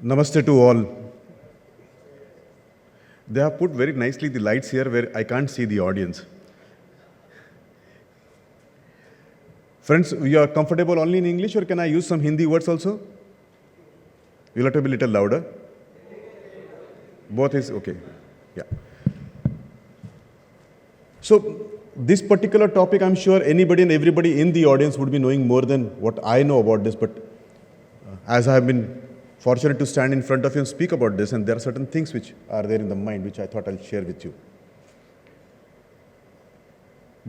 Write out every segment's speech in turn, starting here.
Namaste to all. They have put very nicely the lights here where I can't see the audience. Friends, you are comfortable only in English or can I use some Hindi words also? You'll have to be a little louder. Both is okay. Yeah. So, this particular topic, I'm sure anybody and everybody in the audience would be knowing more than what I know about this, but as I have been fortunate to stand in front of you and speak about this, and there are certain things which are there in the mind which I thought I'll share with you.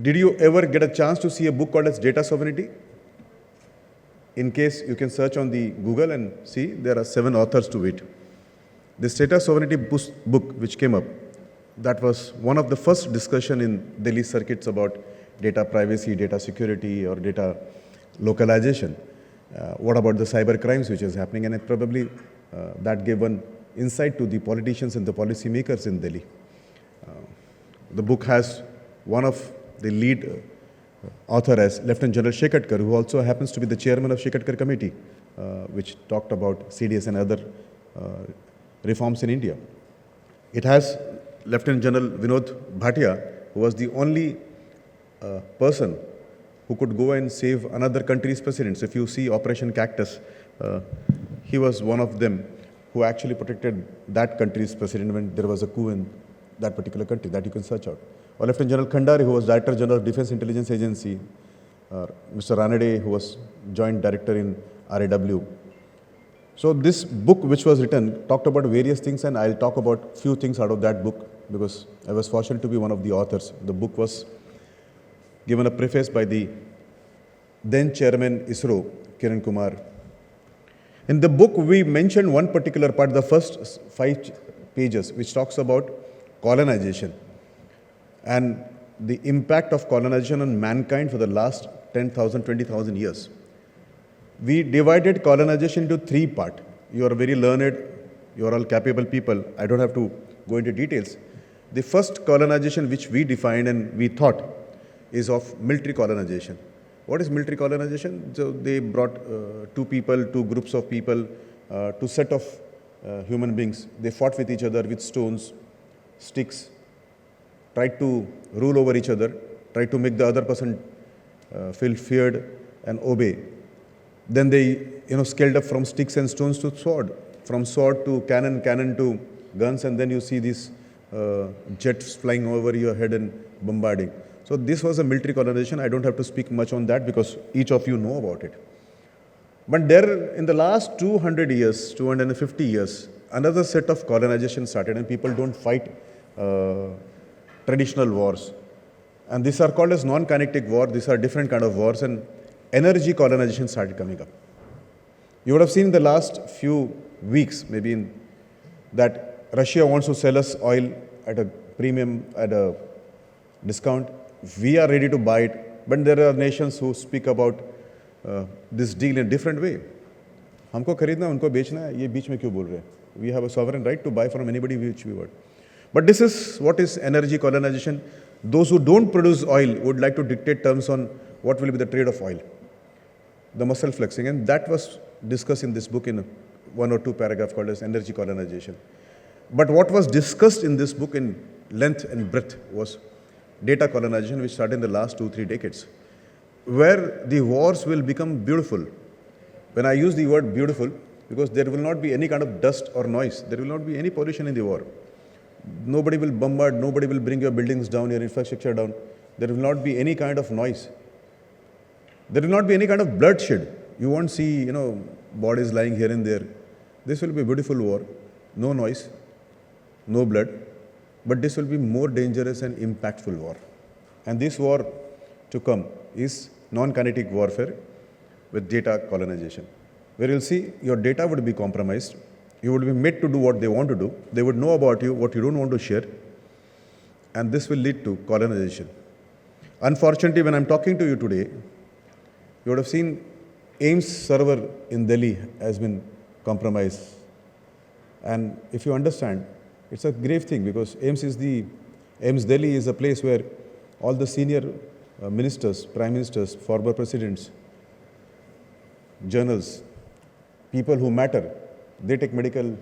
Did you ever get a chance to see a book called as Data Sovereignty? In case you can search on the Google and see, there are 7 authors to it. This Data Sovereignty book which came up, that was one of the first discussion in Delhi circuits about data privacy, data security, or data localization. What about the cyber crimes which is happening? And it probably that gave one insight to the politicians and the policy makers in Delhi. The book has one of the lead author as Lieutenant General Shekatkar, who also happens to be the chairman of Shekatkar Committee, which talked about CDS and other reforms in India. It has Lieutenant General Vinod Bhatia, who was the only person who could go and save another country's president. So if you see Operation Cactus, he was one of them who actually protected that country's president when there was a coup in that particular country, that you can search out. Or Lieutenant General Khandari, who was Director General of Defense Intelligence Agency, Mr. Ranade, who was Joint Director in RAW. So this book which was written talked about various things, and I'll talk about few things out of that book because I was fortunate to be one of the authors. The book was given a preface by the then Chairman ISRO, Kiran Kumar. In the book, we mentioned one particular part, the first 5 pages, which talks about colonization and the impact of colonization on mankind for the last 10,000, 20,000 years. We divided colonization into 3 parts. You are very learned, you are all capable people. I don't have to go into details. The first colonization which we defined and we thought is of military colonization. What is military colonization? So they brought 2 groups of people, 2 set of human beings. They fought with each other with stones, sticks, tried to rule over each other, tried to make the other person feel feared and obey. Then they scaled up from sticks and stones to sword, from sword to cannon to guns, and then you see these jets flying over your head and bombarding. So this was a military colonization. I don't have to speak much on that because each of you know about it. But there, in the last 200 years, 250 years, another set of colonization started, and people don't fight traditional wars. And these are called as non-kinetic war. These are different kind of wars, and energy colonization started coming up. You would have seen in the last few weeks, maybe that Russia wants to sell us oil at a premium, at a discount. We are ready to buy it, but there are nations who speak about this deal in a different way. हमको खरीदना, उनको बेचना है, ये बीच में क्यों बोल रहे हैं? We have a sovereign right to buy from anybody which we want. But this is what is energy colonization. Those who don't produce oil would like to dictate terms on what will be the trade of oil, the muscle flexing, and that was discussed in this book in 1 or 2 paragraphs called as energy colonization. But what was discussed in this book in length and breadth was data colonization, which started in the last 2-3 decades, where the wars will become beautiful. When I use the word beautiful, because there will not be any kind of dust or noise, there will not be any pollution in the war. Nobody will bombard, nobody will bring your buildings down, your infrastructure down. There will not be any kind of noise. There will not be any kind of bloodshed. You won't see, bodies lying here and there. This will be a beautiful war. No noise, no blood. But this will be more dangerous and impactful war. And this war to come is non-kinetic warfare with data colonization, where you'll see your data would be compromised. You would be made to do what they want to do. They would know about you, what you don't want to share. And this will lead to colonization. Unfortunately, when I'm talking to you today, you would have seen AIMS server in Delhi has been compromised. And if you understand, it's a grave thing because AIMS Delhi is a place where all the senior ministers, prime ministers, former presidents, journals, people who matter, they take medical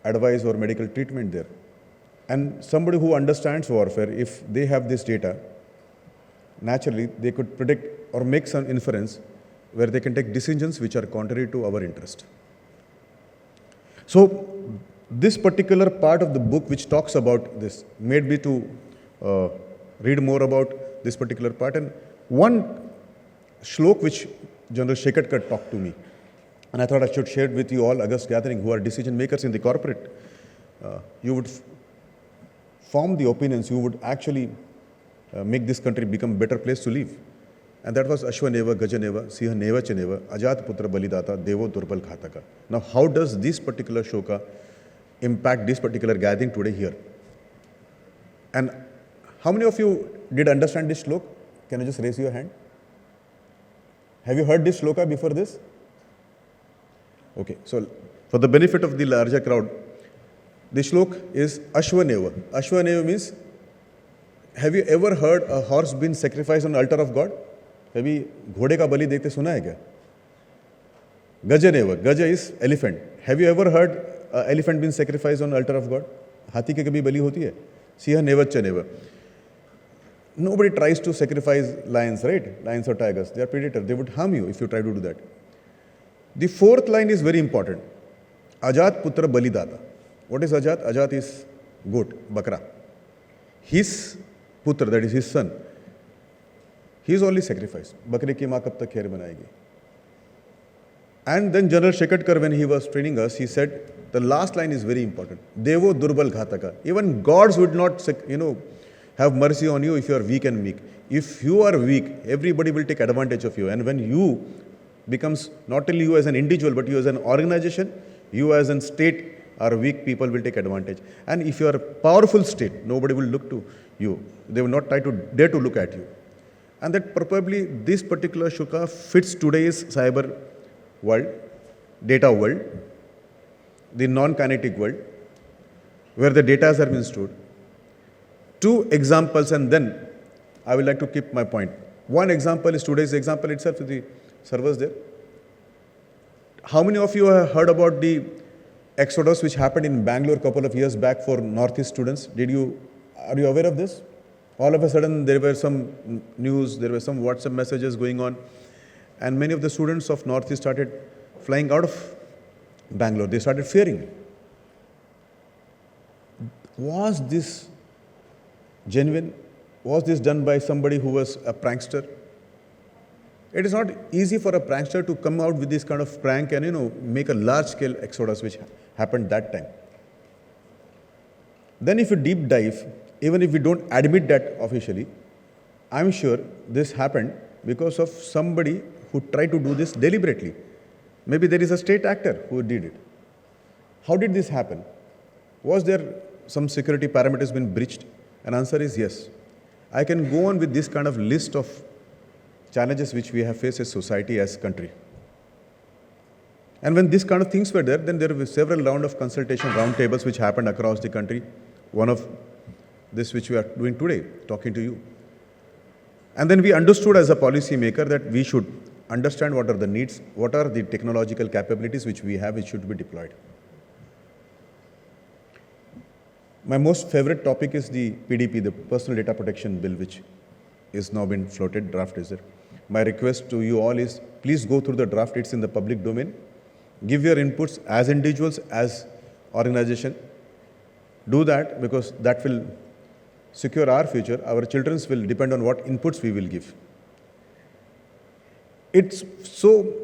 advice or medical treatment there. And somebody who understands warfare, if they have this data, naturally they could predict or make some inference where they can take decisions which are contrary to our interest. So this particular part of the book which talks about this made me to read more about this particular part. And one shlok which General Shekatkar talked to me, and I thought I should share it with you all, August gathering, who are decision makers in the corporate. You would form the opinions, you would actually make this country become a better place to live. And that was Ashwaneva, Gajaneva, Sihaneva, Chaneva, Ajat Putra Balidata, Devo Durbal Ghataka. Now, how does this particular shloka impact this particular gathering today here? And how many of you did understand this shloka? Can you just raise your hand? Have you heard this shloka before this? Okay, so for the benefit of the larger crowd, the shlok is Ashwaneva. Ashwaneva means, have you ever heard a horse being sacrificed on the altar of God? कभी घोड़े का बलि देते सुना है क्या? Gajaneva. Gaja is elephant. Have you ever heard elephant being sacrificed on the altar of God? हाथी की कभी बलि होती है? सिंह नेवच्च never. Nobody tries to sacrifice lions, right? Lions or tigers. They are predators. They would harm you if you try to do that. The fourth line is very important. Ajat Putra Balidata. What is Ajat? Ajat is goat, bakra. His putra, that is his son, he is only sacrificed. Bakre ki maa kab tak khair banayegi. And then General Shekatkar, when he was training us, he said, the last line is very important. Devo Durbal Ghataka. Even gods would not, have mercy on you if you are weak and meek. If you are weak, everybody will take advantage of you. And when you becomes not only you as an individual, but you as an organization, you as a state are weak, people will take advantage. And if you are a powerful state, nobody will look to you. They will not dare to look at you. And that probably this particular shloka fits today's cyber world, data world, the non-kinetic world, where the data are being stored. Two examples, and then I would like to keep my point. One example is today's example itself with the servers there. How many of you have heard about the exodus which happened in Bangalore a couple of years back for Northeast students? Are you aware of this? All of a sudden there were some news, there were some WhatsApp messages going on, and many of the students of Northeast started flying out of Bangalore. They started fearing. Was this genuine? Was this done by somebody who was a prankster? It is not easy for a prankster to come out with this kind of prank and make a large-scale exodus which happened that time. Then if you deep dive, even if we don't admit that officially, I'm sure this happened because of somebody who tried to do this deliberately. Maybe there is a state actor who did it. How did this happen? Was there some security parameters been breached? And answer is yes. I can go on with this kind of list of challenges which we have faced as society, as country. And when these kind of things were there, then there were several rounds of consultation, round tables which happened across the country. One of this which we are doing today, talking to you. And then we understood as a policy maker that we should understand what are the needs, what are the technological capabilities which we have, which should be deployed. My most favorite topic is the PDP, the Personal Data Protection Bill, which is now been floated, draft is there. My request to you all is, please go through the draft, it's in the public domain. Give your inputs as individuals, as organization. Do that because that will secure our future. Our children will depend on what inputs we will give. It's so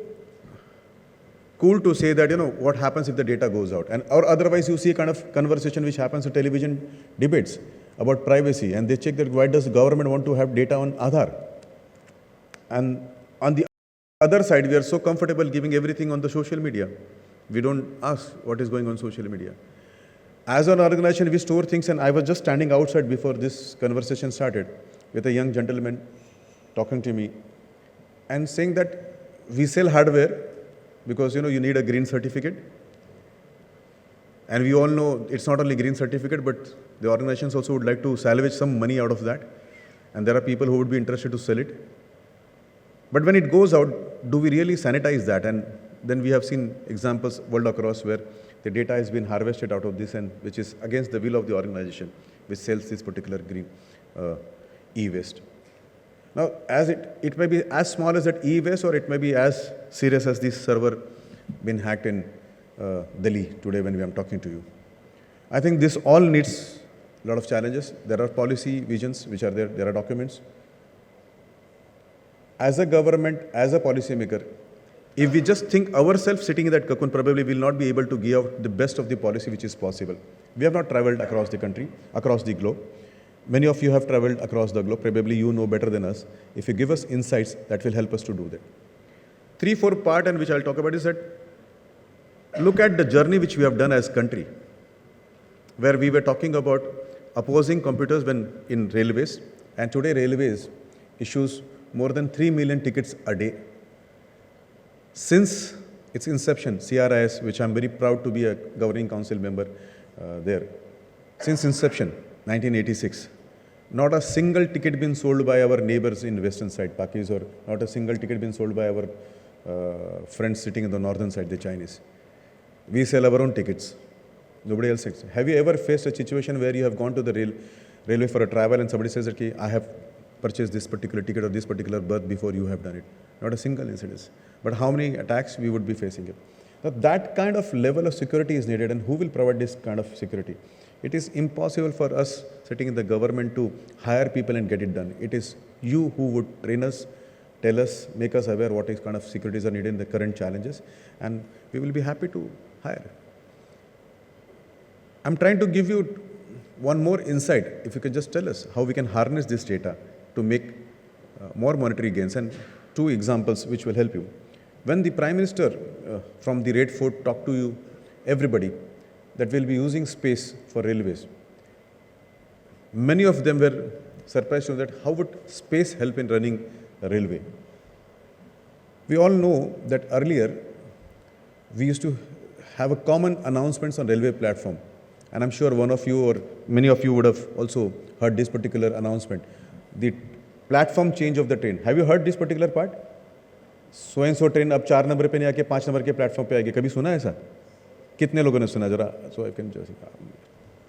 cool to say that, what happens if the data goes out? Or otherwise you see a kind of conversation which happens at television debates about privacy, and they check that why does the government want to have data on Aadhaar? And on the other side, we are so comfortable giving everything on the social media. We don't ask what is going on social media. As an organization, we store things, and I was just standing outside before this conversation started with a young gentleman talking to me and saying that we sell hardware because, you need a green certificate. And we all know it's not only green certificate, but the organizations also would like to salvage some money out of that. And there are people who would be interested to sell it. But when it goes out, do we really sanitize that? And then we have seen examples world across where the data has been harvested out of this, and which is against the will of the organization which sells this particular green e-waste. Now, as it may be as small as that e-waste, or it may be as serious as this server been hacked in Delhi today when we are talking to you. I think this all needs a lot of challenges. There are policy visions which are there. There are documents. As a government, as a policymaker, if we just think ourselves sitting in that cocoon, probably will not be able to give out the best of the policy which is possible. We have not traveled across the country, across the globe. Many of you have traveled across the globe. Probably you know better than us. If you give us insights, that will help us to do that. 3-4 part, and which I'll talk about, is that look at the journey which we have done as country, where we were talking about opposing computers when in railways, and today railways issues more than 3 million tickets a day. Since its inception, CRIS, which I'm very proud to be a governing council member there, since inception, 1986, not a single ticket been sold by our neighbors in western side, Pakis, or not a single ticket been sold by our friends sitting in the northern side, the Chinese. We sell our own tickets. Nobody else sells. Have you ever faced a situation where you have gone to the railway for a travel and somebody says that I have purchased this particular ticket or this particular berth before you have done it? Not a single incident. But how many attacks we would be facing it? Now, that kind of level of security is needed, and who will provide this kind of security? It is impossible for us sitting in the government to hire people and get it done. It is you who would train us, tell us, make us aware what kind of securities are needed in the current challenges, and we will be happy to hire. I'm trying to give you one more insight. If you can just tell us how we can harness this data to make more monetary gains, and 2 examples which will help you. When the Prime Minister from the Red Fort talked to you, everybody, that will be using space for railways, many of them were surprised to know that how would space help in running a railway. We all know that earlier we used to have a common announcements on railway platform, and I'm sure one of you or many of you would have also heard this particular announcement. The platform change of the train. Have you heard this particular part? So and so train अब 4 number पे नहीं आके 5 number के platform पे आएगी. कभी सुना है ऐसा? कितने लोगों ने सुना जरा? So I can just,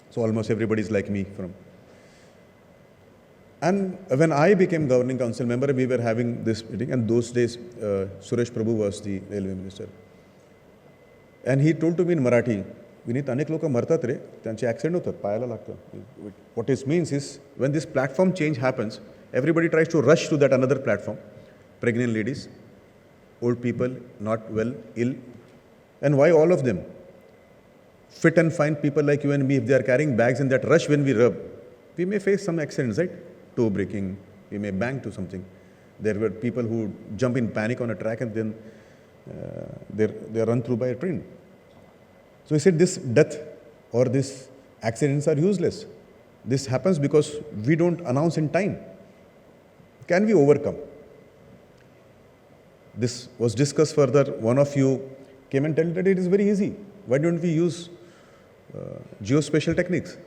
so almost everybody is like me from. And when I became governing council member, we were having this meeting, and those days Suresh Prabhu was the railway minister, and he told to me in Marathi, Vineet अनेक लोक मरतात रे, त्यांचे accident होतात, पायाला लागतं. What this means is, when this platform change happens, everybody tries to rush to that another platform. Pregnant ladies, old people, not well, ill. And why all of them? Fit and fine people like you and me, if they are carrying bags in that rush when we rub, we may face some accidents, right? Toe breaking, we may bang to something. There were people who jump in panic on a track and then they are run through by a train. So he said this death or this accidents are useless. This happens because we don't announce in time. Can we overcome? This was discussed further. One of you came and told that it is very easy. Why don't we use geospatial techniques?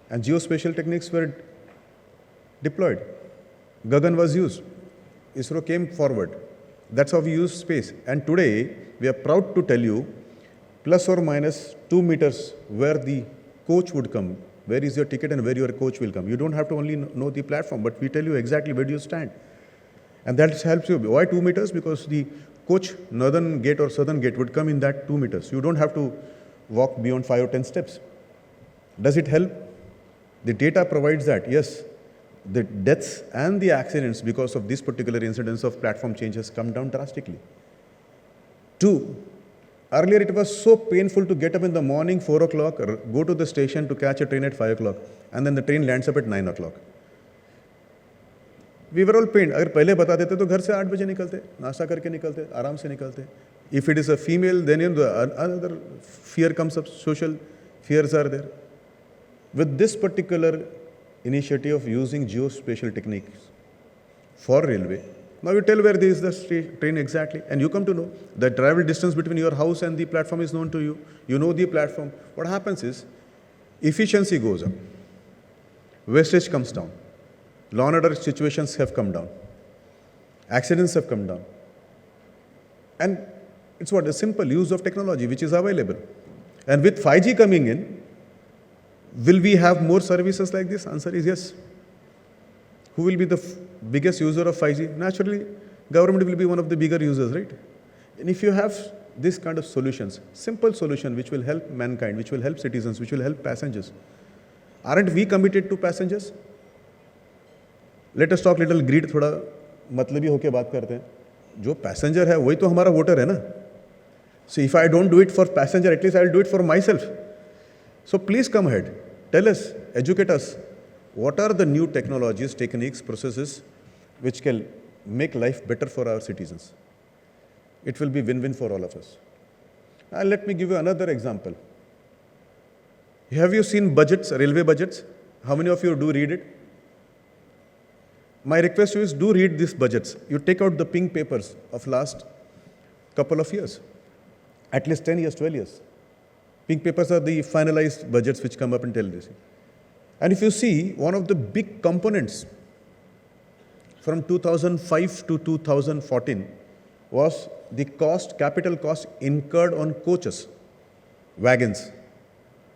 And geospatial techniques were deployed. Gagan was used. ISRO came forward. That's how we use space. And today, we are proud to tell you, plus or minus 2 meters where the coach would come. Where is your ticket and where your coach will come. You don't have to only know the platform, but we tell you exactly where do you stand. And that helps you. Why 2 meters? Because the coach, northern gate or southern gate, would come in that 2 meters. You don't have to walk beyond 5 or 10 steps. Does it help? The data provides that, yes. The deaths and the accidents because of this particular incidence of platform change has come down drastically. 2, earlier it was so painful to get up in the morning, 4 o'clock, go to the station to catch a train at 5 o'clock, and then the train lands up at 9 o'clock. We were all pained. अगर पहले बता देते तो घर से 8 बजे निकलते, नाश्ता करके निकलते, आराम से निकलते. If it is a female, then another fear comes up, social fears are there. With this particular initiative of using geospatial techniques for railway, now you tell where there is the train exactly, and you come to know the travel distance between your house and the platform is known to you. You know the platform. What happens is, efficiency goes up, wastage comes down, law and order situations have come down, accidents have come down, and it's what a simple use of technology which is available. And with 5G coming in, will we have more services like this? Answer is yes. Who will be the biggest user of 5G? Naturally, government will be one of the bigger users, right? And if you have this kind of solutions, simple solution which will help mankind, which will help citizens, which will help passengers, aren't we committed to passengers? Let us talk little greed, थोड़ा मतलबी होके बात करते हैं. जो passenger है वही तो हमारा वोटर है ना. So if I don't do it for passenger, at least I'll do it for myself. So please come ahead, tell us, educate us. What are the new technologies, techniques, processes which can make life better for our citizens? It will be win-win for all of us. And let me give you another example. Have you seen budgets, railway budgets? How many of you do read it? My request to you is do read these budgets. You take out the pink papers of last couple of years, at least 10 years, 12 years. Pink papers are the finalized budgets which come up and tell this. And if you see, one of the big components from 2005 to 2014 was the cost, capital cost incurred on coaches, wagons,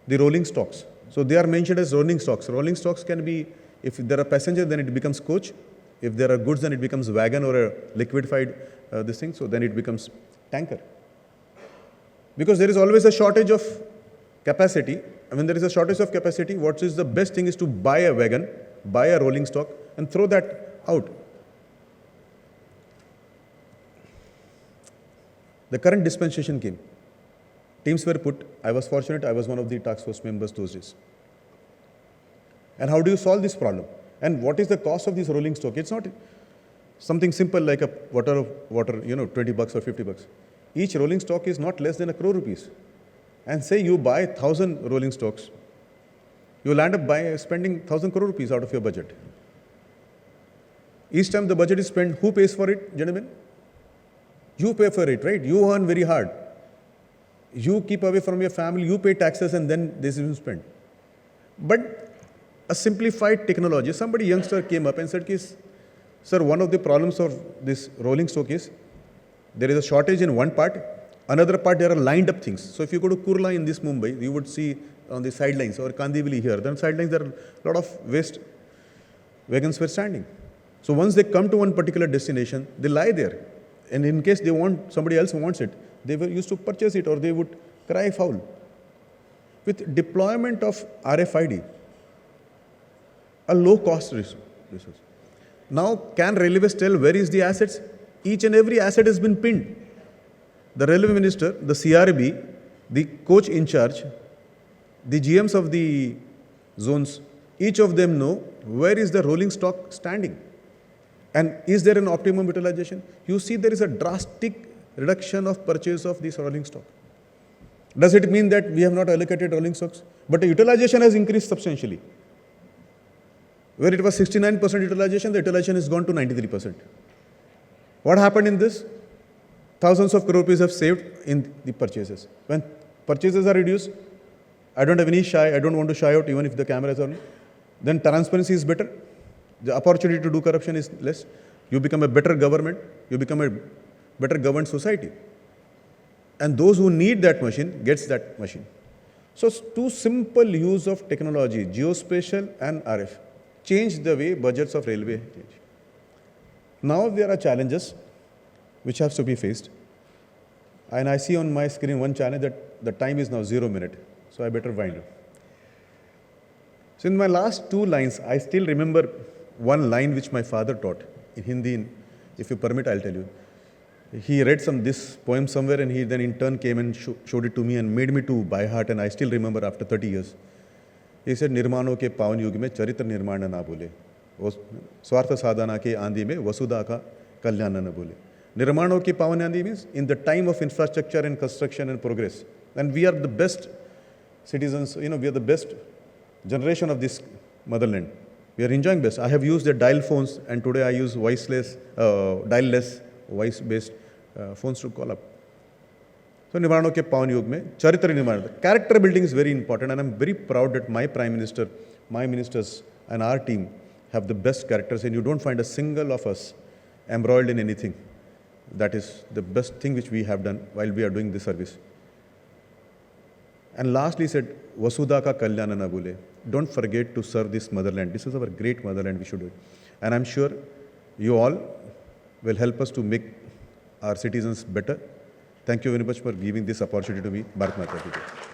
the rolling stocks. So they are mentioned as rolling stocks. Rolling stocks can be, if there are passengers, then it becomes coach. If there are goods, then it becomes wagon or a liquefied this thing. So then it becomes tanker. Because there is always a shortage of capacity. And when there is a shortage of capacity, what is the best thing is to buy a wagon, buy a rolling stock, and throw that out. The current dispensation came. Teams were put. I was fortunate. I was one of the task force members those days. And how do you solve this problem? And what is the cost of this rolling stock? It's not something simple like a water, 20 bucks or 50 bucks. Each rolling stock is not less than 1 crore rupees. And say you buy 1,000 rolling stocks, you will end up spending 1,000 crore rupees out of your budget. Each time the budget is spent, who pays for it, gentlemen? You pay for it, right? You earn very hard. You keep away from your family, you pay taxes, and then this is spent. But a simplified technology, somebody youngster came up and said, sir, one of the problems of this rolling stock is there is a shortage in one part, another part there are lined up things. So if you go to Kurla in this Mumbai, you would see on the sidelines, or Kandivali here, then sidelines there are a lot of waste wagons were standing. So once they come to one particular destination, they lie there. And in case somebody else wants it, they were used to purchase it or they would cry foul. With deployment of RFID, a low-cost resource. Now, can railways tell where is the assets? Each and every asset has been pinned. The railway minister, the CRB, the coach in charge, the GMs of the zones, each of them know where is the rolling stock standing. And is there an optimum utilization? You see there is a drastic reduction of purchase of this rolling stock. Does it mean that we have not allocated rolling stocks? But the utilization has increased substantially. Where it was 69% utilization, the utilization has gone to 93%. What happened in this? Thousands of crore rupees have saved in the purchases. When purchases are reduced, I don't want to shy out even if the cameras are on. Then transparency is better. The opportunity to do corruption is less. You become a better government. You become a better governed society. And those who need that machine gets that machine. So two simple use of technology, geospatial and RF, change the way budgets of railway change. Now there are challenges which have to be faced. And I see on my screen one challenge that the time is now 0 minute. So I better wind up. So in my last 2 lines, I still remember one line which my father taught in Hindi. If you permit, I'll tell you. He read this poem somewhere and he then in turn came and showed it to me and made me to by heart, and I still remember after 30 years. He said, निर्माणों के पावन युग में चरित्र निर्माण ना बोले, स्वार्थ साधना के आंधी में वसुधा का कल्याण न बोले. निर्माणों की पावन आंधी means in the time of infrastructure and construction and progress. And we are the best citizens, we are the best generation of this motherland. We are enjoying best. I have used the dial phones, and today I use dial-less, voice-based phones to call up. So, निर्माणों के पावन युग में चरित्र निर्माण, character building is very important, and I'm very proud that my Prime Minister, my ministers, and our team have the best characters, and you don't find a single of us embroiled in anything. That is the best thing which we have done while we are doing this service. And lastly, he said, Vasudha ka kalyana na bhule. Don't forget to serve this motherland. This is our great motherland, we should do it. And I'm sure you all will help us to make our citizens better. Thank you very much for giving this opportunity to me. Bharat Mata ki Jai.